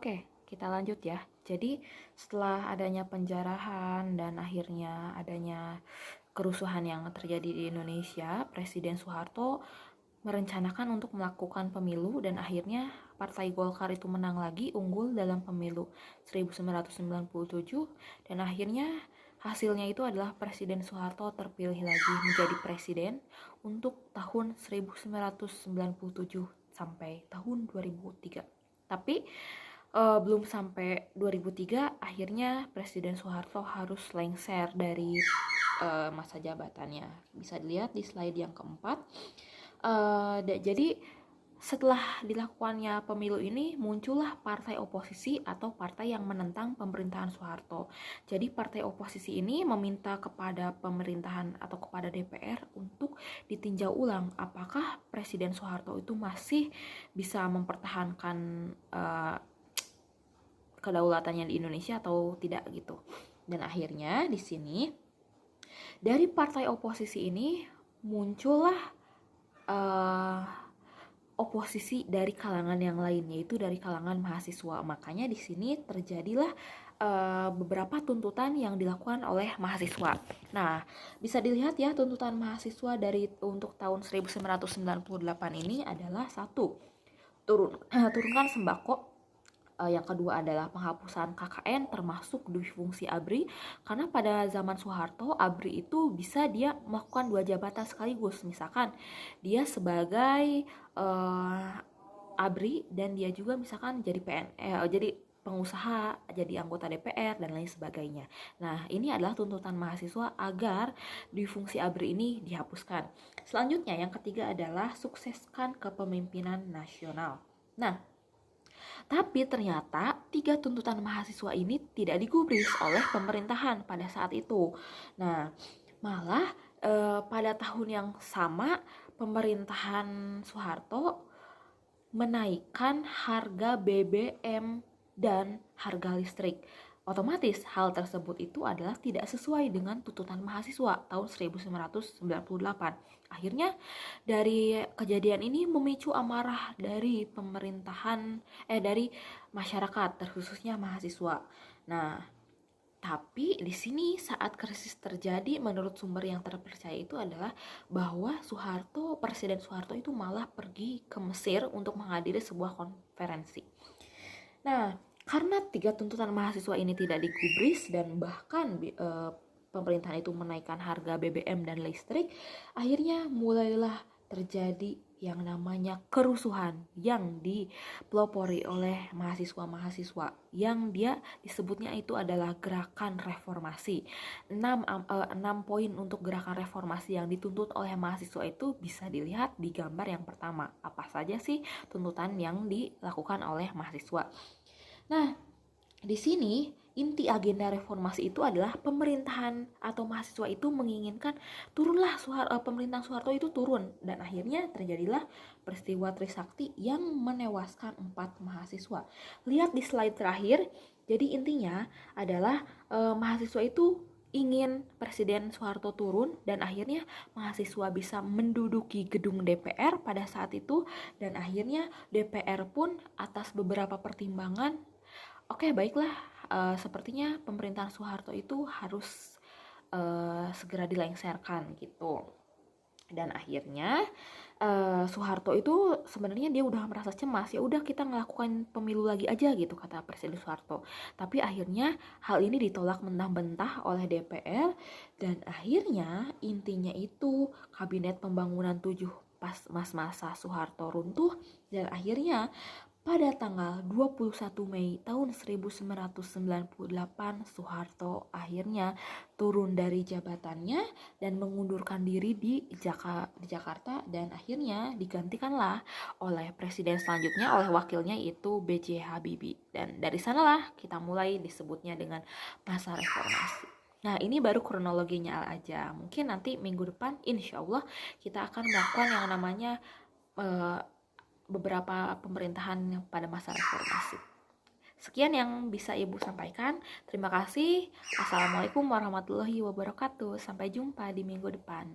Oke, kita lanjut ya. Jadi setelah adanya penjarahan dan akhirnya adanya kerusuhan yang terjadi di Indonesia, Presiden Soeharto merencanakan untuk melakukan pemilu dan akhirnya Partai Golkar itu menang lagi, unggul dalam pemilu 1997 dan akhirnya hasilnya itu adalah Presiden Soeharto terpilih lagi menjadi presiden untuk tahun 1997 sampai tahun 2003. Tapi belum sampai 2003 akhirnya Presiden Soeharto harus lengser dari masa jabatannya. Bisa dilihat di slide yang keempat. Jadi setelah dilakukannya pemilu ini muncullah partai oposisi atau partai yang menentang pemerintahan Soeharto. Jadi partai oposisi ini meminta kepada pemerintahan atau kepada DPR untuk ditinjau ulang apakah Presiden Soeharto itu masih bisa mempertahankan kedaulatannya di Indonesia atau tidak gitu. Dan akhirnya di sini dari partai oposisi ini muncullah oposisi dari kalangan yang lain, yaitu dari kalangan mahasiswa. Makanya di sini terjadilah beberapa tuntutan yang dilakukan oleh mahasiswa. Nah, bisa dilihat ya tuntutan mahasiswa dari untuk tahun 1998 ini adalah satu, turunkan sembako. Yang kedua adalah penghapusan KKN termasuk duifungsi ABRI, karena pada zaman Soeharto ABRI itu bisa dia melakukan 2 jabatan sekaligus, misalkan dia sebagai ABRI dan dia juga misalkan jadi jadi pengusaha, jadi anggota DPR dan lain sebagainya. Nah, ini adalah tuntutan mahasiswa agar duifungsi ABRI ini dihapuskan. Selanjutnya yang ketiga adalah sukseskan kepemimpinan nasional. Nah, tapi ternyata 3 tuntutan mahasiswa ini tidak digubris oleh pemerintahan pada saat itu. Nah, malah pada tahun yang sama pemerintahan Soeharto menaikkan harga BBM dan harga listrik. Otomatis hal tersebut itu adalah tidak sesuai dengan tuntutan mahasiswa tahun 1998. Akhirnya dari kejadian ini memicu amarah dari dari masyarakat, terkhususnya mahasiswa. Nah, tapi di sini saat krisis terjadi, menurut sumber yang terpercaya itu adalah bahwa Presiden Soeharto itu malah pergi ke Mesir untuk menghadiri sebuah konferensi. Nah, karena 3 tuntutan mahasiswa ini tidak digubris dan bahkan pemerintahan itu menaikkan harga BBM dan listrik, akhirnya mulailah terjadi yang namanya kerusuhan yang dipelopori oleh mahasiswa-mahasiswa yang dia disebutnya itu adalah gerakan reformasi. 6 poin untuk gerakan reformasi yang dituntut oleh mahasiswa itu bisa dilihat di gambar yang pertama. Apa saja sih tuntutan yang dilakukan oleh mahasiswa? Nah, di sini inti agenda reformasi itu adalah pemerintahan atau mahasiswa itu menginginkan pemerintahan Soeharto itu turun, dan akhirnya terjadilah peristiwa Trisakti yang menewaskan 4 mahasiswa. Lihat di slide terakhir. Jadi intinya adalah mahasiswa itu ingin Presiden Soeharto turun dan akhirnya mahasiswa bisa menduduki gedung DPR pada saat itu, dan akhirnya DPR pun atas beberapa pertimbangan, oke, baiklah, sepertinya pemerintahan Soeharto itu harus segera dilengsarkan gitu. Dan akhirnya Soeharto itu sebenarnya dia udah merasa cemas, ya udah kita ngelakukan pemilu lagi aja gitu kata Presiden Soeharto. Tapi akhirnya hal ini ditolak mentah-mentah oleh DPR dan akhirnya intinya itu Kabinet Pembangunan 7 pas masa Soeharto runtuh, dan akhirnya pada tanggal 21 Mei tahun 1998, Soeharto akhirnya turun dari jabatannya dan mengundurkan diri di Jakarta, dan akhirnya digantikanlah oleh presiden selanjutnya, oleh wakilnya yaitu B.J. Habibie. Dan dari sanalah kita mulai disebutnya dengan masa reformasi. Nah, ini baru kronologinya aja. Mungkin nanti minggu depan insya Allah kita akan melakukan yang namanya beberapa pemerintahan pada masa reformasi. Sekian yang bisa Ibu sampaikan. Terima kasih. Assalamualaikum warahmatullahi wabarakatuh. Sampai jumpa di minggu depan.